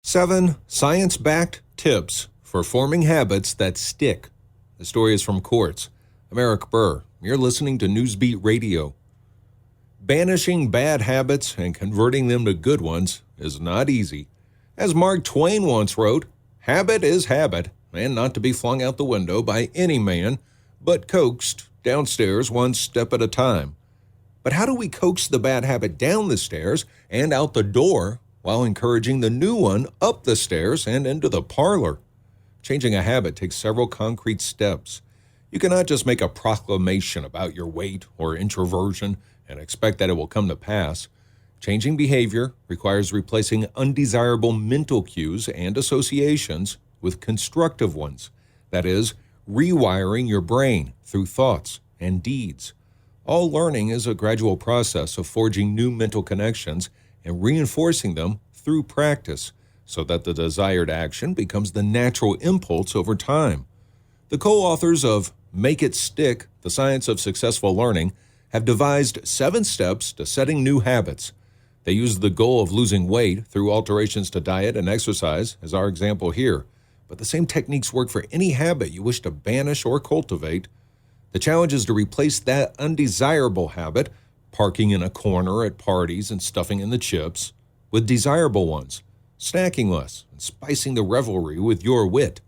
7 science-backed tips for forming habits that stick. The story is from Quartz. I'm Eric Burr. You're listening to Newsbeat Radio. Banishing bad habits and converting them to good ones is not easy. As Mark Twain once wrote, habit is habit, and not to be flung out the window by any man, but coaxed downstairs one step at a time. But how do we coax the bad habit down the stairs and out the door while encouraging the new one up the stairs and into the parlor? Changing a habit takes several concrete steps. You cannot just make a proclamation about your weight or introversion and expect that it will come to pass. Changing behavior requires replacing undesirable mental cues and associations with constructive ones. That is, rewiring your brain through thoughts and deeds. All learning is a gradual process of forging new mental connections and reinforcing them through practice so that the desired action becomes the natural impulse over time. The co-authors of Make It Stick, The Science of Successful Learning, have devised 7 steps to setting new habits. They use the goal of losing weight through alterations to diet and exercise, as our example here. But the same techniques work for any habit you wish to banish or cultivate. The challenge is to replace that undesirable habit, parking in a corner at parties and stuffing in the chips, with desirable ones, snacking less and spicing the revelry with your wit.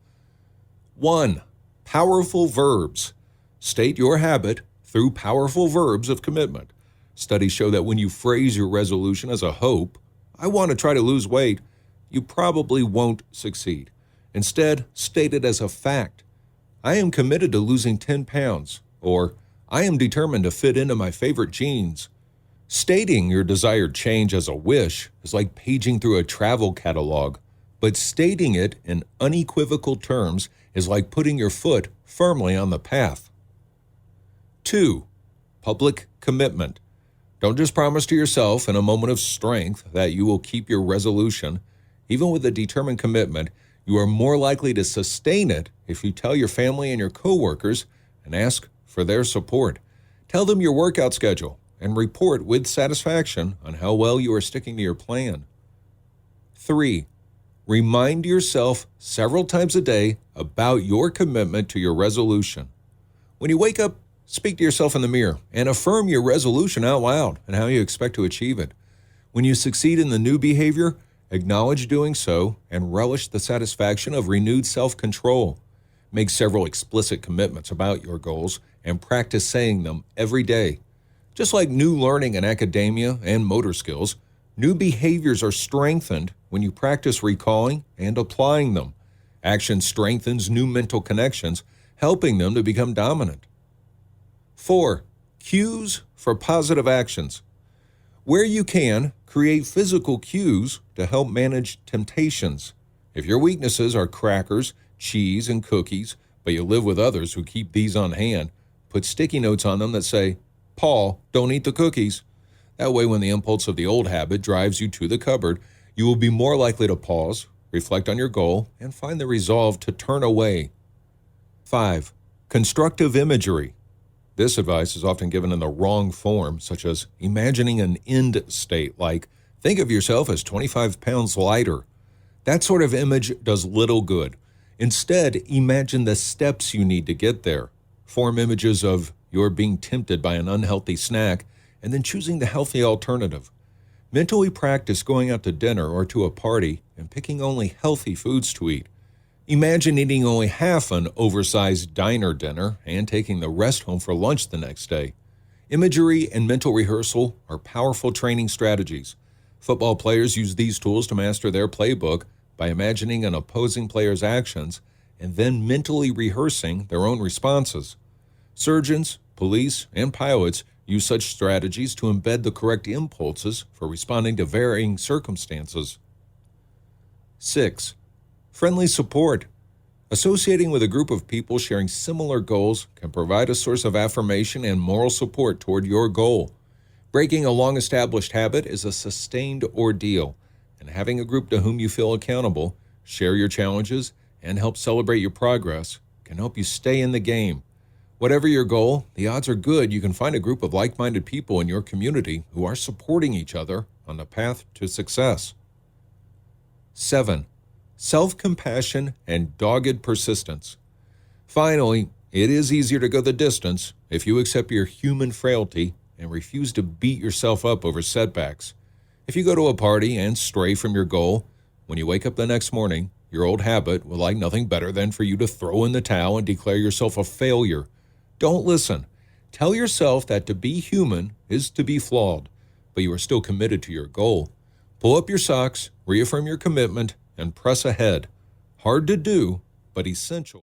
1. Powerful verbs. State your habit through powerful verbs of commitment. Studies show that when you phrase your resolution as a hope, I want to try to lose weight, you probably won't succeed. Instead, state it as a fact. I am committed to losing 10 pounds, or I am determined to fit into my favorite jeans. Stating your desired change as a wish is like paging through a travel catalog, but stating it in unequivocal terms is like putting your foot firmly on the path. 2. Public commitment. Don't just promise to yourself in a moment of strength that you will keep your resolution. Even with a determined commitment, you are more likely to sustain it if you tell your family and your coworkers and ask for their support. Tell them your workout schedule and report with satisfaction on how well you are sticking to your plan. 3. Remind yourself several times a day about your commitment to your resolution. When you wake up, speak to yourself in the mirror and affirm your resolution out loud and how you expect to achieve it. When you succeed in the new behavior, acknowledge doing so and relish the satisfaction of renewed self-control. Make several explicit commitments about your goals and practice saying them every day. Just like new learning in academia and motor skills, new behaviors are strengthened when you practice recalling and applying them. Action strengthens new mental connections, helping them to become dominant. 4. Cues for positive actions. Where you can, create physical cues to help manage temptations. If your weaknesses are crackers, cheese, and cookies, but you live with others who keep these on hand, put sticky notes on them that say, "Paul, don't eat the cookies." That way, when the impulse of the old habit drives you to the cupboard, you will be more likely to pause, reflect on your goal, and find the resolve to turn away. 5. Constructive imagery. This advice is often given in the wrong form, such as imagining an end state, like, think of yourself as 25 pounds lighter. That sort of image does little good. Instead, imagine the steps you need to get there. Form images of you're being tempted by an unhealthy snack, and then choosing the healthy alternative. Mentally practice going out to dinner or to a party and picking only healthy foods to eat. Imagine eating only half an oversized diner dinner and taking the rest home for lunch the next day. Imagery and mental rehearsal are powerful training strategies. Football players use these tools to master their playbook by imagining an opposing player's actions and then mentally rehearsing their own responses. Surgeons, police, and pilots use such strategies to embed the correct impulses for responding to varying circumstances. 6. Friendly support. Associating with a group of people sharing similar goals can provide a source of affirmation and moral support toward your goal. Breaking a long-established habit is a sustained ordeal, and having a group to whom you feel accountable, share your challenges, and help celebrate your progress can help you stay in the game. Whatever your goal, the odds are good you can find a group of like-minded people in your community who are supporting each other on the path to success. 7. Self-compassion and dogged persistence. Finally, it is easier to go the distance if you accept your human frailty and refuse to beat yourself up over setbacks. If you go to a party and stray from your goal, when you wake up the next morning, your old habit will like nothing better than for you to throw in the towel and declare yourself a failure. Don't listen. Tell yourself that to be human is to be flawed, but you are still committed to your goal. Pull up your socks, reaffirm your commitment, and press ahead. Hard to do, but essential.